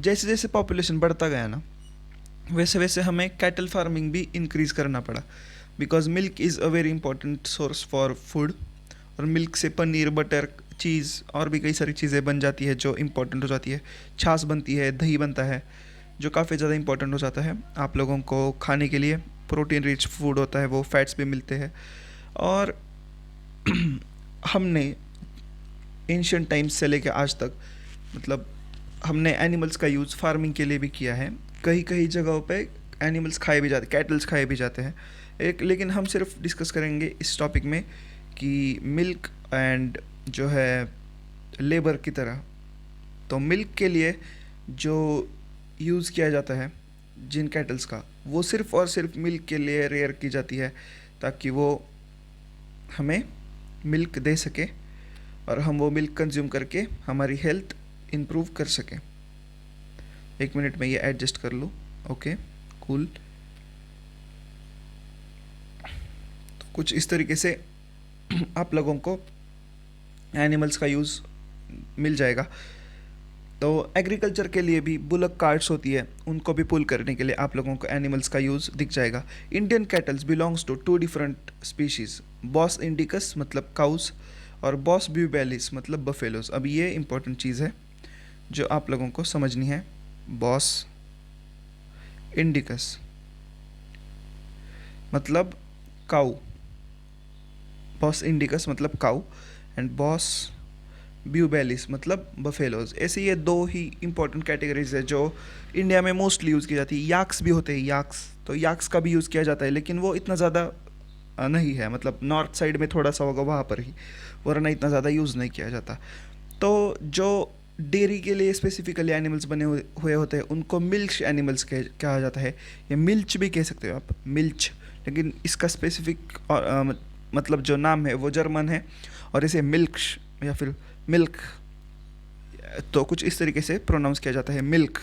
जैसे जैसे पॉपुलेशन बढ़ता गया ना, वैसे वैसे हमें कैटल फार्मिंग भी इंक्रीज़ करना पड़ा, because milk is a very important source for food. और मिल्क से पनीर, बटर, चीज़ और भी कई सारी चीज़ें बन जाती है जो इम्पोर्टेंट हो जाती है। छाछ बनती है, दही बनता है, जो काफ़ी ज़्यादा इंपॉर्टेंट हो जाता है आप लोगों को खाने के लिए। प्रोटीन रिच फूड होता है वो, फैट्स भी मिलते हैं। और हमने एंशियंट टाइम्स से लेकर आज तक, मतलब हमने एनिमल्स का यूज़ फार्मिंग के लिए भी किया है। कई कई जगहों पे एनिमल्स खाए भी जाते, कैटल्स खाए भी जाते हैं। लेकिन हम सिर्फ डिस्कस करेंगे इस टॉपिक में कि मिल्क एंड जो है लेबर की तरह। तो मिल्क के लिए जो यूज़ किया जाता है जिन कैटल्स का, वो सिर्फ और सिर्फ मिल्क के लिए रेयर की जाती है, ताकि वो हमें मिल्क दे सके और हम वो मिल्क कंज्यूम करके हमारी हेल्थ इम्प्रूव कर सकें। एक मिनट में ये एडजस्ट कर लूँ। Okay, cool. तो कुछ इस तरीके से आप लोगों को एनिमल्स का यूज़ मिल जाएगा। तो एग्रीकल्चर के लिए भी बुलक कार्ट्स होती है, उनको भी पुल करने के लिए आप लोगों को एनिमल्स का यूज़ दिख जाएगा। Indian cattles belongs to two different species, Bos indicus मतलब काउस और बॉस ब्यूबेलिस मतलब बफेलोस। अब ये इंपॉर्टेंट चीज़ है जो आप लोगों को समझनी है। बॉस इंडिकस मतलब काऊ, बॉस इंडिकस मतलब काऊ, एंड बॉस ब्यूबेलिस मतलब बफेलोज। ऐसे ये दो ही इंपॉर्टेंट कैटेगरीज है जो इंडिया में मोस्टली यूज़ की जाती है। याक्स भी होते हैं, याक्स, तो याक्स का भी यूज़ किया जाता है, लेकिन वो इतना ज़्यादा नहीं है, मतलब नॉर्थ साइड में थोड़ा सा होगा वहाँ पर ही, वरना इतना ज़्यादा यूज़ नहीं किया जाता। तो जो डेयरी के लिए स्पेसिफिकली एनिमल्स बने हुए होते हैं उनको मिल्क एनिमल्स कहा जाता है, या मिल्च भी कह सकते हो आप, मिल्च। लेकिन इसका स्पेसिफिक मतलब जो नाम है वो जर्मन है, और इसे मिल्क या फिर मिल्क, तो कुछ इस तरीके से प्रोनाउंस किया जाता है, मिल्क।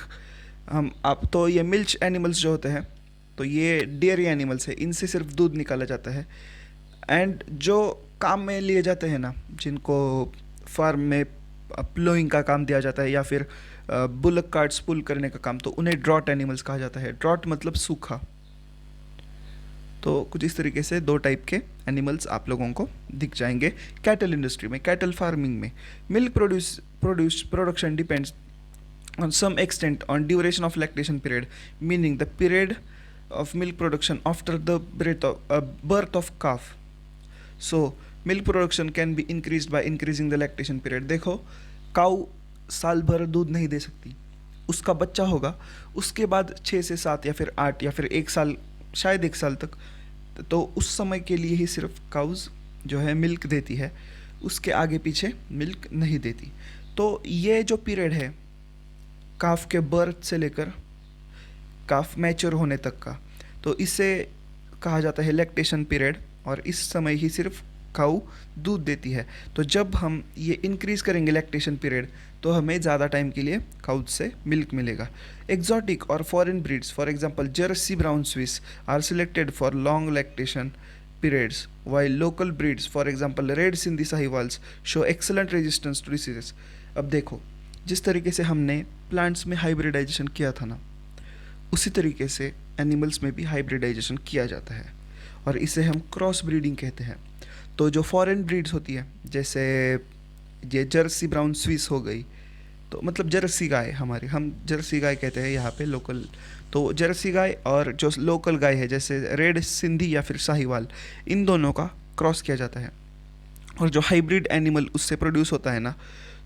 हम आप तो ये मिल्च एनिमल्स जो होते हैं, तो ये डेयरी एनिमल्स है, इनसे सिर्फ दूध निकाला जाता है। एंड जो काम में लिए जाते हैं ना, जिनको फार्म में प्लोइंग का काम दिया जाता है या फिर बुलक कार्ट्स पुल करने का काम, तो उन्हें ड्रॉट एनिमल्स कहा जाता है। ड्रॉट मतलब सूखा। तो कुछ इस तरीके से दो टाइप के एनिमल्स आप लोगों को दिख जाएंगे कैटल इंडस्ट्री में, कैटल फार्मिंग में। Milk production depends on some extent on duration of lactation period, meaning the period of milk production after the birth of calf. So milk production can be increased by increasing the lactation period. देखो, काऊ साल भर दूध नहीं दे सकती, उसका बच्चा होगा, उसके बाद 6 से 7 या फिर 8 या फिर 1 साल, शायद 1 साल तक, तो उस समय के लिए ही सिर्फ काउज जो है मिल्क देती है, उसके आगे पीछे मिल्क नहीं देती। तो ये जो पीरियड है काफ के बर्थ से लेकर काफ मैच्योर होने तक का, तो इसे कहा जाता है लैक्टेशन पीरियड, और इस समय ही सिर्फ काऊ दूध देती है। तो जब हम ये इंक्रीज़ करेंगे लैक्टेशन पीरियड, तो हमें ज़्यादा टाइम के लिए काउज से मिल्क मिलेगा। एक्जॉटिक और foreign breeds, for example Jersey Brown Swiss, are selected for long lactation periods, while local breeds, for example red sindhi sahiwals, show excellent resistance to diseases. अब देखो, जिस तरीके से हमने प्लांट्स में हाइब्रिडाइजेशन किया था ना, उसी तरीके से एनिमल्स में भी हाइब्रिडाइजेशन किया जाता है, और इसे हम क्रॉस ब्रीडिंग कहते हैं। तो जो फॉरेन ब्रीड्स होती है, जैसे ये जर्सी ब्राउन स्विस हो गई, तो मतलब जर्सी गाय, हमारे हम जर्सी गाय कहते हैं यहाँ पे लोकल। तो जर्सी गाय और जो लोकल गाय है जैसे रेड सिंधी या फिर साहिवाल, इन दोनों का क्रॉस किया जाता है, और जो हाइब्रिड एनिमल उससे प्रोड्यूस होता है ना,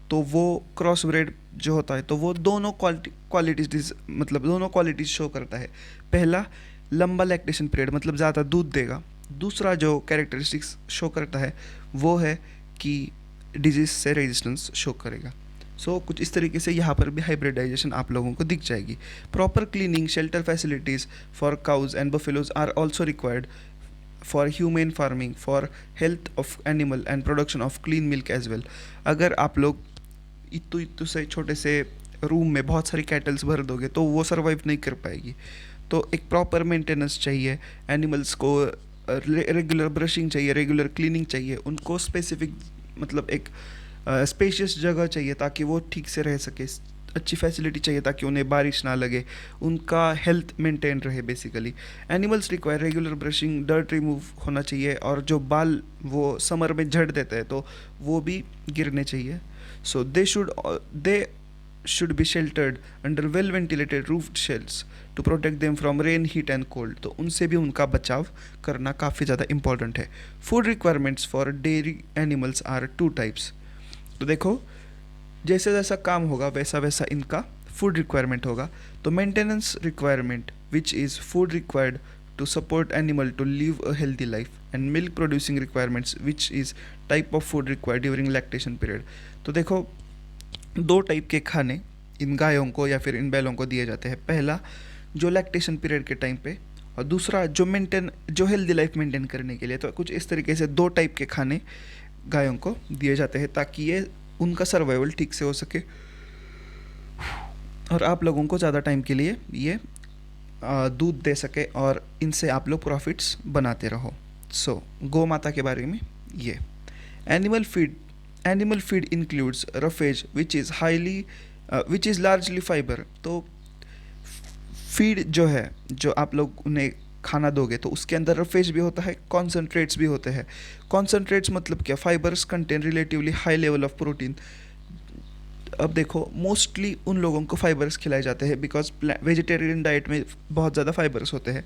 तो वो क्रॉस ब्रेड जो होता है, तो वो दोनों क्वालिटीज मतलब दोनों क्वालिटीज़ शो करता है। पहला, लंबा लैक्टेशन पीरियड मतलब ज़्यादा दूध देगा। दूसरा जो कैरेक्टरिस्टिक्स शो करता है वो है कि डिजीज़ से रेजिस्टेंस शो करेगा। सो कुछ इस तरीके से यहाँ पर भी हाइब्रिडाइजेशन आप लोगों को दिख जाएगी। Proper cleaning, shelter facilities for cows and buffaloes are also required for human farming, for health of animal and production of clean milk as well. अगर आप लोग इतू से छोटे से रूम में बहुत सारी कैटल्स भर दोगे तो वो सर्वाइव नहीं कर पाएगी। तो एक प्रॉपर मेंटेनेंस चाहिए, एनिमल्स को रेगुलर ब्रशिंग चाहिए, रेगुलर क्लीनिंग चाहिए, उनको स्पेसिफिक मतलब एक स्पेशियस जगह चाहिए ताकि वो ठीक से रह सके। अच्छी फैसिलिटी चाहिए ताकि उन्हें बारिश ना लगे, उनका हेल्थ मेंटेन रहे basically. Animals require regular brushing, dirt remove होना चाहिए, और जो बाल वो समर में झड़ देते हैं तो वो भी गिरने चाहिए। सो दे should be sheltered under well ventilated roofed shells to protect them from rain, heat and cold। तो उनसे भी उनका बचाव करना काफ़ी ज़्यादा इम्पॉर्टेंट है। Food requirements for dairy animals are two types. तो देखो, जैसे जैसा काम होगा वैसा वैसा इनका फूड रिक्वायरमेंट होगा। तो maintenance requirement which is food required to support animal to live a healthy life, and milk producing requirements which is type of food required during lactation period. तो देखो, दो टाइप के खाने इन गायों को या फिर इन बैलों को दिए जाते हैं। पहला जो लैक्टेशन पीरियड के टाइम पे, और दूसरा जो हेल्दी लाइफ मेंटेन करने के लिए। तो कुछ इस तरीके से दो टाइप के खाने गायों को दिए जाते हैं ताकि ये उनका सर्वाइवल ठीक से हो सके और आप लोगों को ज़्यादा टाइम के लिए ये दूध दे सके और इनसे आप लोग प्रॉफिट्स बनाते रहो। सो गौ माता के बारे में ये। Animal feed includes roughage which is largely fibre. तो फीड जो है, जो आप लोग उन्हें खाना दोगे तो उसके अंदर रफेज भी होता है, कॉन्सनट्रेट्स भी होते हैं। कॉन्सनट्रेट्स मतलब क्या? Fibres contain relatively high level of protein. अब देखो, मोस्टली उन लोगों को फाइबर्स खिलाए जाते हैं बिकॉज वेजिटेरियन डाइट में बहुत ज़्यादा फाइबर्स होते हैं।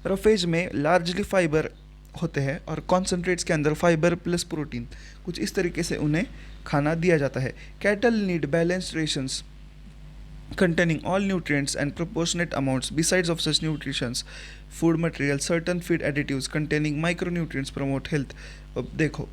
रफेज में लार्जली फाइबर होते हैं और कॉन्सनट्रेट्स के अंदर फाइबर प्लस प्रोटीन, कुछ इस तरीके से उन्हें खाना दिया जाता है। Cattle need balanced rations containing all nutrients and proportionate amounts. Besides of such nutritions, food material, certain feed additives containing micronutrients promote health। अब देखो,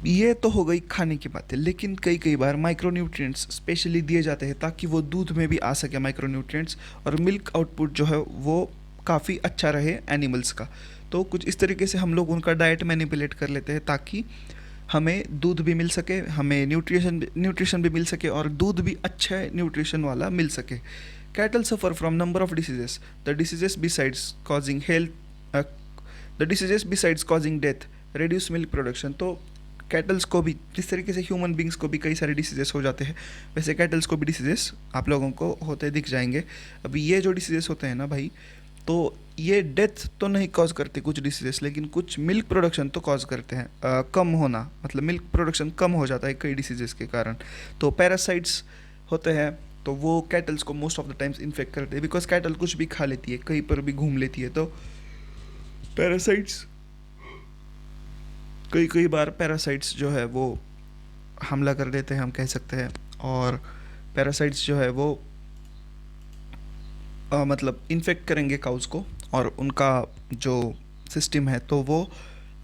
ये तो हो गई खाने की बातें, लेकिन कई बार माइक्रोन्यूट्रिएंट्स स्पेशली दिए जाते हैं ताकि वो दूध में भी आ सके माइक्रोन्यूट्रिएंट्स, और मिल्क आउटपुट जो है वो काफ़ी अच्छा रहे एनिमल्स का। तो कुछ इस तरीके से हम लोग उनका डाइट मैनिपुलेट कर लेते हैं ताकि हमें दूध भी मिल सके, हमें न्यूट्रिशन भी मिल सके और दूध भी अच्छा न्यूट्रिशन वाला मिल सके। Cattle suffer from number of diseases. The diseases besides causing death reduce milk production. तो कैटल्स को भी, जिस तरीके से ह्यूमन बींग्स को भी कई सारे डिसीजेस हो जाते हैं, वैसे कैटल्स को भी डिसीजेस आप लोगों को होते दिख जाएंगे। अभी ये जो डिसीजेस होते हैं ना भाई, तो ये डेथ तो नहीं कॉज करते कुछ डिसीजेस, लेकिन कुछ मिल्क प्रोडक्शन तो कॉज करते हैं, कम होना, मतलब मिल्क प्रोडक्शन कम हो जाता है कई डिसीजेस के कारण। तो पैरासाइट्स होते हैं, तो वो कैटल्स को most of the times infect करते हैं बिकॉज कैटल कुछ भी खा लेती है, कहीं पर भी घूम लेती है। तो पैरासाइट्स, कई बार पैरासाइट्स जो है वो हमला कर देते हैं, हम कह सकते हैं। और पैरासाइट्स जो है वो मतलब इन्फेक्ट करेंगे काउस को, और उनका जो सिस्टम है तो वो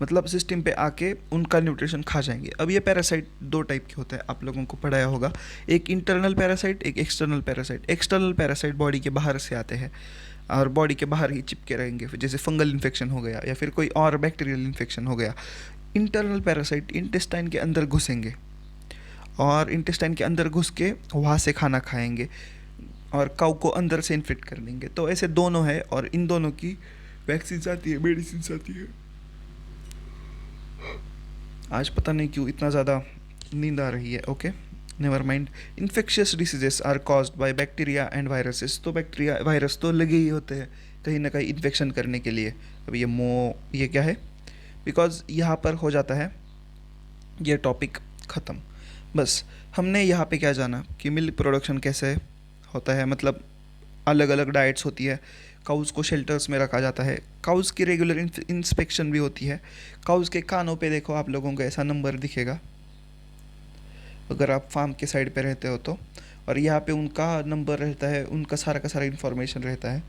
मतलब सिस्टम पे आके उनका न्यूट्रिशन खा जाएंगे। अब ये पैरासाइट दो टाइप के होते हैं, आप लोगों को पढ़ाया होगा, एक इंटरनल पैरासाइट, एक external parasite. External parasite body के बाहर से आते हैं और बॉडी के बाहर ही चिपके रहेंगे, जैसे फंगल इन्फेक्शन हो गया या फिर कोई और बैक्टीरियल इन्फेक्शन हो गया। इंटरनल पैरासाइट इंटेस्टाइन के अंदर घुसेंगे और इंटेस्टाइन के अंदर घुस के वहाँ से खाना खाएंगे और काऊ को अंदर से इन्फेक्ट कर देंगे। तो ऐसे दोनों है और इन दोनों की वैक्सीन आती है, मेडिसिन आती है। आज पता नहीं क्यों इतना ज़्यादा नींद आ रही है। Okay, never mind. Infectious diseases are caused by bacteria and viruses. तो बैक्टीरिया वायरस तो लगे ही होते हैं कहीं ना कहीं इन्फेक्शन करने के लिए। अब ये क्या है, बिकॉज यहाँ पर हो जाता है ये टॉपिक ख़त्म। बस हमने यहाँ पे क्या जाना कि मिल्क प्रोडक्शन कैसे होता है, मतलब अलग अलग डाइट्स होती है। काउज़ को शेल्टर्स में रखा जाता है, काउज़ की रेगुलर इंस्पेक्शन भी होती है। काउज़ के कानों पे देखो आप लोगों को ऐसा नंबर दिखेगा अगर आप फार्म के साइड पे रहते हो तो, और यहाँ पे उनका नंबर रहता है, उनका सारा का सारा इन्फॉर्मेशन रहता है।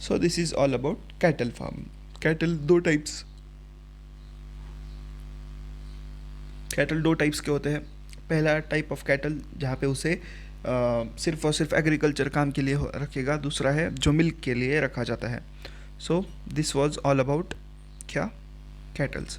So this is all about cattle farm. Cattle दो टाइप्स के होते हैं। पहला टाइप ऑफ कैटल जहाँ पे उसे सिर्फ और सिर्फ एग्रीकल्चर काम के लिए रखेगा, दूसरा है जो मिल्क के लिए रखा जाता है। So this was all about क्या, कैटल्स।